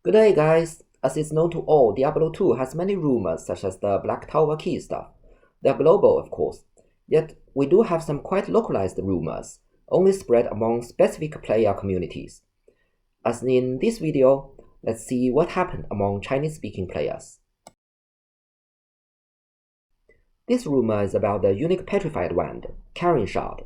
Good day, guys. As is known to all, Diablo 2 has many rumors such as the Black Tower key stuff. They're global, of course. Yet, we do have some quite localized rumors, only spread among specific player communities. As in this video, let's see what happened among Chinese-speaking players. This rumor is about the unique petrified wand, Carin shard.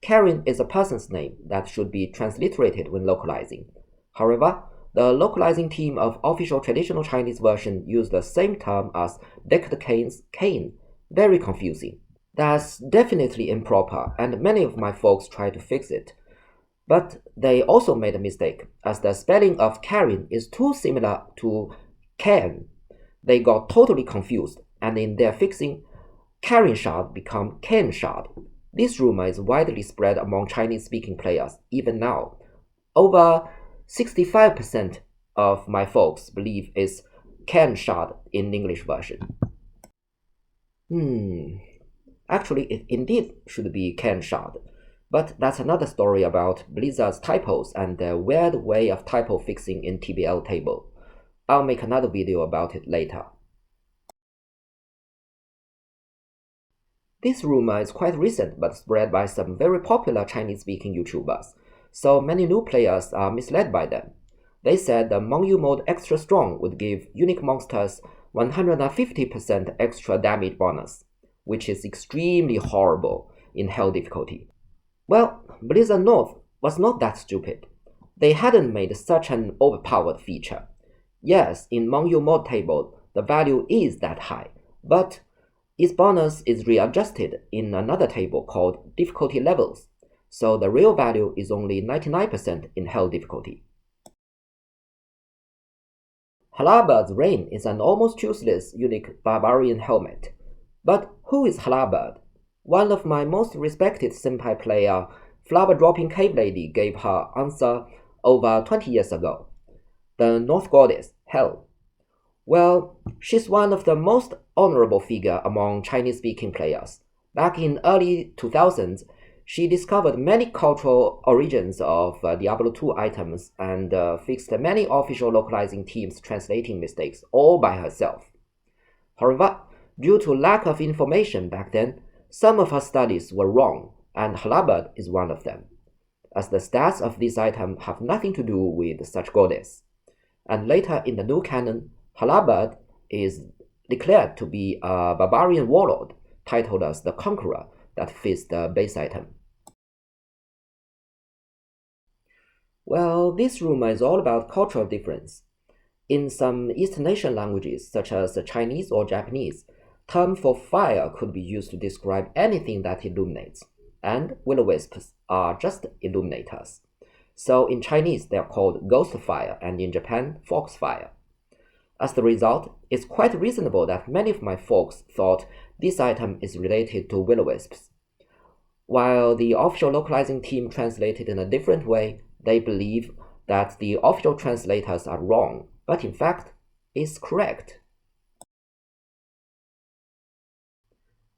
Carin is a person's name that should be transliterated when localizing. However, the localizing team of official traditional Chinese version used the same term as Decked Cain's Cain. Very confusing. That's definitely improper, and many of my folks tried to fix it. But they also made a mistake, as the spelling of Carin is too similar to Cain. They got totally confused, and in their fixing, Carin shard become Cain shard. This rumor is widely spread among Chinese-speaking players, even now. Over 65% of my folks believe it's Cain shard in English version. Actually, it indeed should be Cain shard, but that's another story about Blizzard's typos and their weird way of typo fixing in TBL table. I'll make another video about it later. This rumor is quite recent but spread by some very popular Chinese-speaking YouTubers, so many new players are misled by them. They said the Mongyu mode Extra Strong would give unique monsters 150% extra damage bonus, which is extremely horrible in Hell difficulty. Well, Blizzard North was not that stupid. They hadn't made such an overpowered feature. Yes, in Mongyu mode table, the value is that high, but its bonus is readjusted in another table called Difficulty Levels, so the real value is only 99% in Hell difficulty. Halaberd's Reign is an almost useless unique barbarian helmet. But who is Halaberd? One of my most respected senpai player, flower-dropping cave lady, gave her answer over 20 years ago. The Norse goddess, Hel. Well, she's one of the most honorable figure among Chinese-speaking players. Back in early 2000s, she discovered many cultural origins of Diablo 2 items and fixed many official localizing teams' translating mistakes all by herself. However, due to lack of information back then, some of her studies were wrong, and Halaberd is one of them, as the stats of this item have nothing to do with such goddess. And later in the new canon, Halaberd is declared to be a barbarian warlord, titled as the Conqueror, that fits the base item. Well, this rumor is all about cultural difference. In some East Asian languages, such as Chinese or Japanese, term for fire could be used to describe anything that illuminates, and Will-o-Wisps are just illuminators. So in Chinese, they are called ghost fire, and in Japan, foxfire. As the result, it's quite reasonable that many of my folks thought this item is related to Will-o-Wisps. While the official localizing team translated in a different way, they believe that the official translators are wrong, but in fact, it's correct.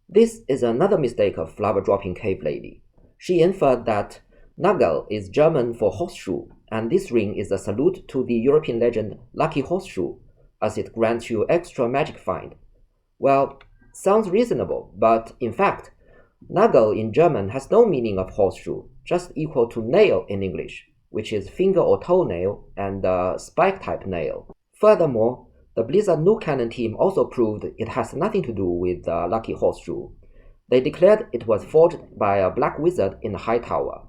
This is another mistake of flower-dropping cave lady. She inferred that Nagel is German for horseshoe, and this ring is a salute to the European legend Lucky Horseshoe, as it grants you extra magic find. Well, sounds reasonable, but in fact, Nagel in German has no meaning of horseshoe, just equal to nail in English, which is finger or toenail and spike-type nail. Furthermore, the Blizzard new canon team also proved it has nothing to do with Lucky Horseshoe. They declared it was forged by a black wizard in a high tower.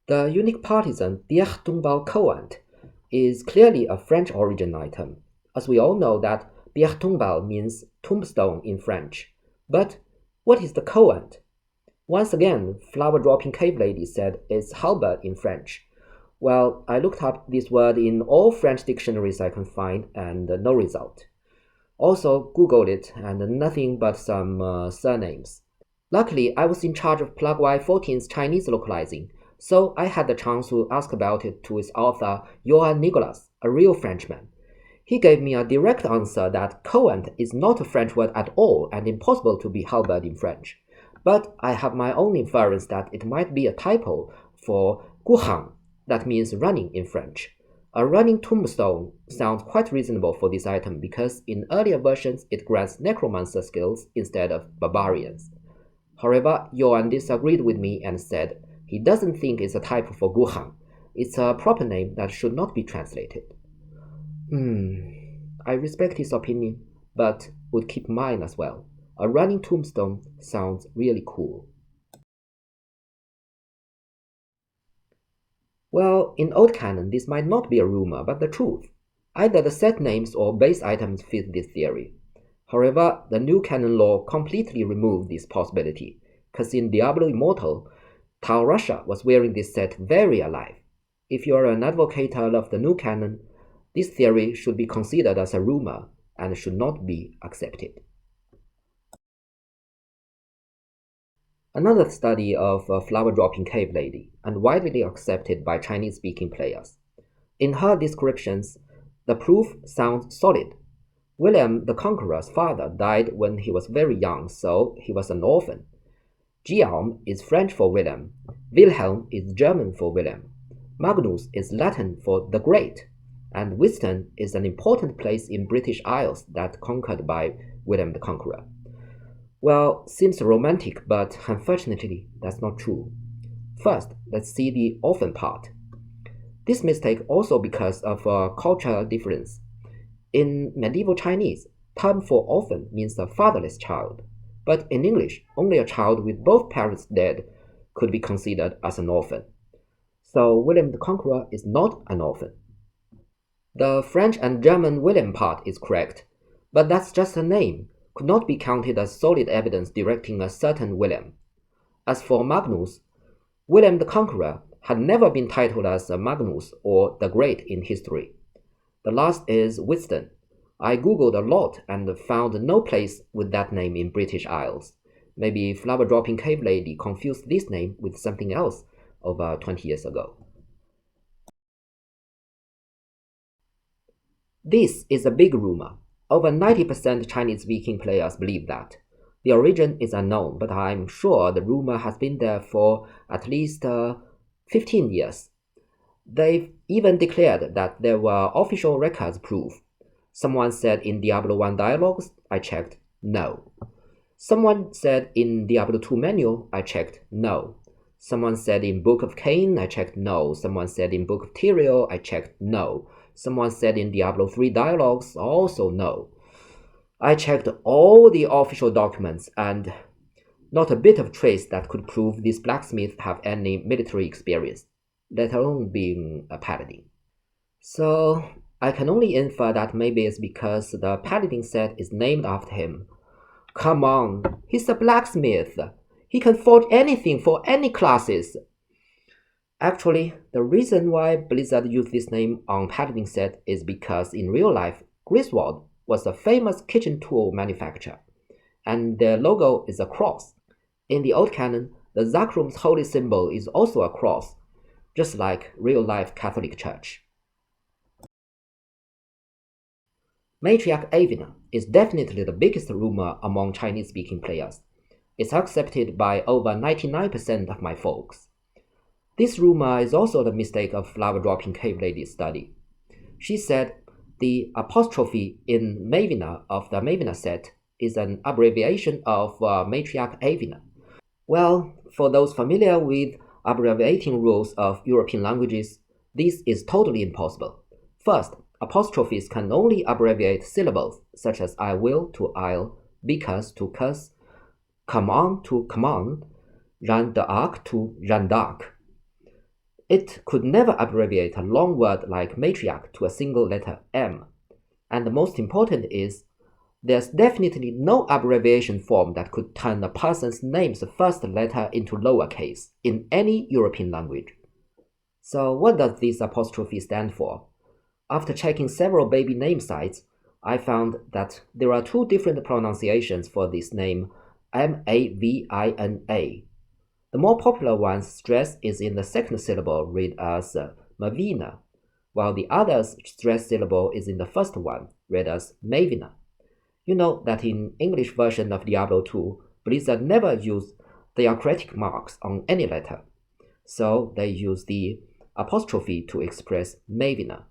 The unique partisan Couant is clearly a French origin item, as we all know that means tombstone in French. But what is the Couant? Once again, flower-dropping cave lady said it's Halberd in French. Well, I looked up this word in all French dictionaries I can find, and no result. Also Googled it, and nothing but some surnames. Luckily, I was in charge of Plug Y14's Chinese localizing, so I had the chance to ask about it to its author, Johann Nicolas, a real Frenchman. He gave me a direct answer that Couant is not a French word at all and impossible to be Halberd in French. But I have my own inference that it might be a typo for Guhan, That means running in French. A running tombstone sounds quite reasonable for this item because in earlier versions it grants necromancer skills instead of barbarians. However, Yuan disagreed with me and said he doesn't think it's a type for Guhan. It's a proper name that should not be translated. I respect his opinion, but would keep mine as well. A running tombstone sounds really cool. Well, in Old Canon, this might not be a rumor, but the truth. Either the set names or base items fit this theory. However, the new canon law completely removed this possibility, because in Diablo Immortal, Tal-Rasha was wearing this set very alive. If you are an advocate of the new canon, this theory should be considered as a rumor and should not be accepted. Another study of a flower-dropping cave lady, and widely accepted by Chinese-speaking players. In her descriptions, the proof sounds solid. William the Conqueror's father died when he was very young, so he was an orphan. Guillaume is French for William. Wilhelm is German for William. Magnus is Latin for the Great. And Wiston is an important place in British Isles that conquered by William the Conqueror. Well, seems romantic, but unfortunately, that's not true. First, let's see the orphan part. This mistake also because of a cultural difference. In medieval Chinese, term for orphan means a fatherless child, but in English, only a child with both parents dead could be considered as an orphan. So William the Conqueror is not an orphan. The French and German William part is correct, but that's just a name, could not be counted as solid evidence directing a certain William. As for Magnus, William the Conqueror had never been titled as Magnus or the Great in history. The last is Wiston. I googled a lot and found no place with that name in British Isles. Maybe flower-dropping cave lady confused this name with something else over 20 years ago. This is a big rumor. Over 90% Chinese-speaking players believe that. The origin is unknown, but I'm sure the rumor has been there for at least 15 years. They've even declared that there were official records proof. Someone said in Diablo 1 dialogues, I checked, no. Someone said in Diablo 2 manual, I checked, no. Someone said in Book of Cain, I checked, no. Someone said in Book of Tyrael, I checked, no. Someone said in Diablo 3 dialogues, also no. I checked all the official documents and not a bit of trace that could prove this blacksmith have any military experience, let alone being a paladin. So I can only infer that maybe it's because the paladin set is named after him. Come on, he's a blacksmith. He can forge anything for any classes. Actually, the reason why Blizzard used this name on Paladin set is because in real life, Griswold was a famous kitchen tool manufacturer, and their logo is a cross. In the Old Canon, the Zakhrum's holy symbol is also a cross, just like real-life Catholic Church. Matriarch Avina is definitely the biggest rumor among Chinese-speaking players. It's accepted by over 99% of my folks. This rumor is also the mistake of flower-dropping cave lady's study. She said the apostrophe in Mavina of the Mavina set is an abbreviation of Matriarch Avina. Well, for those familiar with abbreviating rules of European languages, this is totally impossible. First, apostrophes can only abbreviate syllables, such as I will to I'll, because to cus, come on to command, randark to randark. It could never abbreviate a long word like matriarch to a single letter M. And the most important is, there's definitely no abbreviation form that could turn a person's name's first letter into lowercase in any European language. So what does this apostrophe stand for? After checking several baby name sites, I found that there are two different pronunciations for this name, Mavina. The more popular one's stress is in the second syllable, read as Mavina, while the other's stress syllable is in the first one, read as Mavina. You know that in English version of Diablo 2, Blizzard never used diacritic marks on any letter, so they use the apostrophe to express Mavina.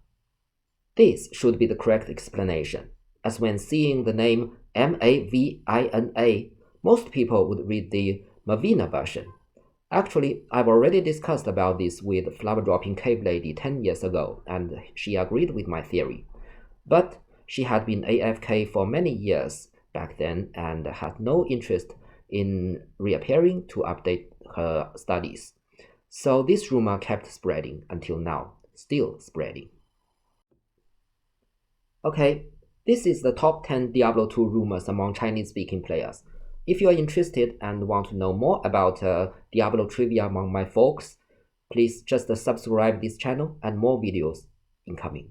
This should be the correct explanation, as when seeing the name Mavina, most people would read the Mavina version. Actually, I've already discussed about this with Flower-Dropping Cave Lady 10 years ago, and she agreed with my theory. But she had been AFK for many years back then and had no interest in reappearing to update her studies. So this rumor kept spreading until now, still spreading. Okay, this is the top 10 Diablo II rumors among Chinese-speaking players. If you are interested and want to know more about Diablo trivia among my folks, please just subscribe this channel and more videos incoming.